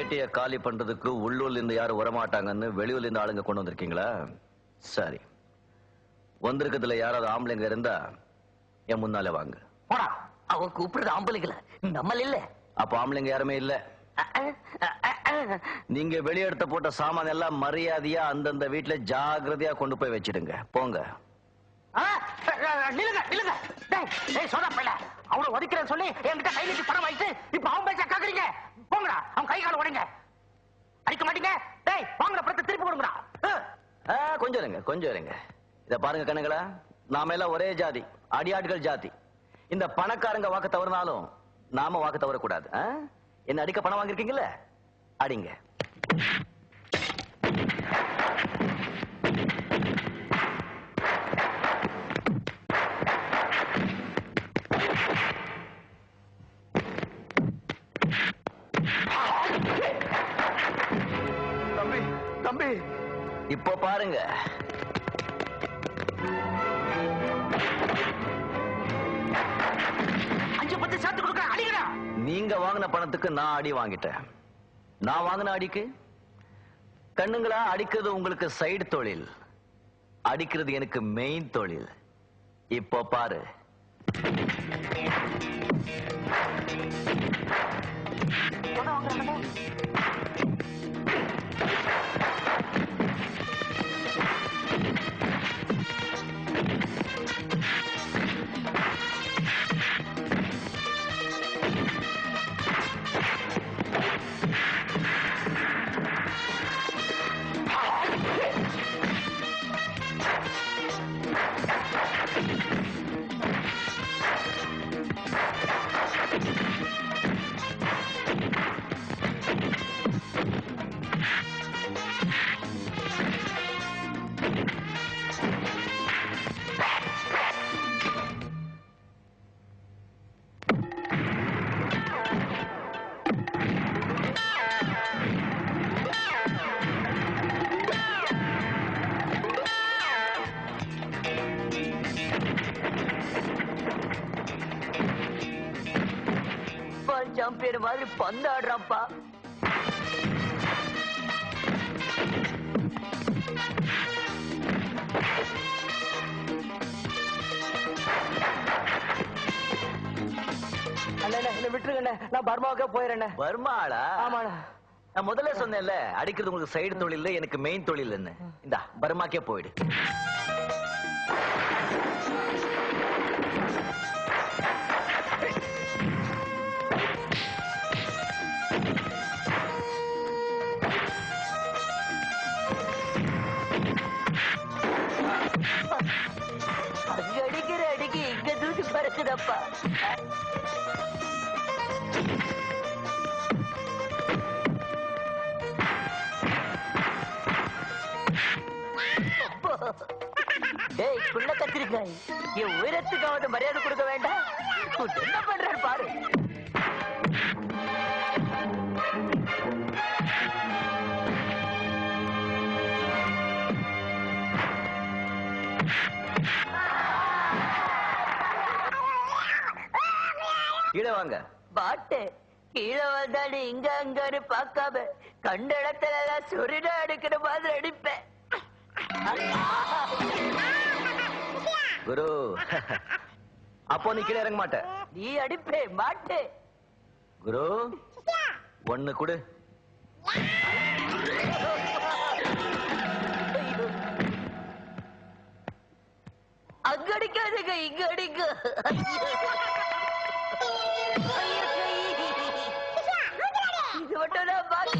பேட்டையை காலி பண்றதுக்கு உள்ளூர்ல இருந்து யாரும் வரமாட்டாங்கன்னு வெளியூர்ல இருந்து ஆளுங்க கொண்டு வந்திருக்கீங்களா? சரி, வந்திருக்கிறதுல யாராவது ஆம்பளைங்க இருந்தா என் முன்னால வாங்க. போடா, அவன் கூப்பிடுறது ஆம்பளைங்கள, நம்மள இல்ல. அப்ப ஆம்பளைங்க யாருமே இல்ல. நீங்க வெளியெடுத்த போட்ட சாமான் எல்லாம் மரியாதையா அந்தந்த வீட்டுல ஜாகிரதையா கொண்டு போய் வச்சிடுங்க. போங்க. நிலுங்க நிலுங்க. டேய் சோடா பையல, அவனை ஒதுக்கிறேன்னு சொல்லி என்கிட்ட கை நீட்டி பணம் வாங்கிட்டு இப்ப அவன் பேச்ச கேக்குறீங்க? போங்கடா, அவன் கை கால உடைங்க. அடிக்க மாட்டீங்க? டேய் வாங்கடா, பணத்தை திருப்பி கொடுங்கடா. கொஞ்சம் இருங்க, கொஞ்சம் இருங்க. இத பாருங்க கண்ணுங்களா, நாம எல்லாம் ஒரே ஜாதி, அடியாட்கள் ஜாதி. இந்த பணக்காரங்க வாக்கு தவறினாலும் நாம வாக்கு தவறக்கூடாது. என்ன அடிக்க பணம் வாங்கிருக்கீங்கல்ல, அடிங்க. தம்பி தம்பி, இப்போ பாருங்க. சேர்த்து கொடுக்க அடிக்கிறா. நீங்க வாங்கின பணத்துக்கு நான் அடி வாங்கிட்டேன். நான் வாங்கின அடிக்கு கண்ணுங்களா, அடிக்கிறது உங்களுக்கு சைடு தொழில், அடிக்கிறது எனக்கு மெயின் தொழில். இப்போ பாரு. சாம்பியன் மாதிரி பந்தாடுறாப்பா. விட்டுருங்க, நான் பர்மாவுக்கே போயிடுறேன். பர்மாளா? ஆமாண்ணா. நான் முதல்ல சொன்னேன்ல, அடிக்கிறது உங்களுக்கு சைடு தொழில், எனக்கு மெயின் தொழில். இந்த பர்மாக்கே போயிடு. அடிக்கிற அடிக்கு இங்க தூக்கி பறக்குதப்பா. டேய் குள்ள கத்திரிக்காய், என் உயரத்துக்காவது மரியாதை கொடுக்க வேண்டாம்? என்ன பண்றாரு பாரு. கீழே வாங்க. பாட்டு கீழே வந்தாடு இங்க அங்கன்னு பார்க்காம கண்ட இடத்துல எல்லாம் சுருடா அடிக்கிற மாதிரி அடிப்பேன். குரு, அப்போ நீ கீழே இறங்க மாட்ட. நீ அடிப்பே மாட்டே. குரு, ஒண்ணு கொடு. அங்க அடிக்காதுங்க, இங்க அடிக்க. இது மட்டும் தான் பாக்கி.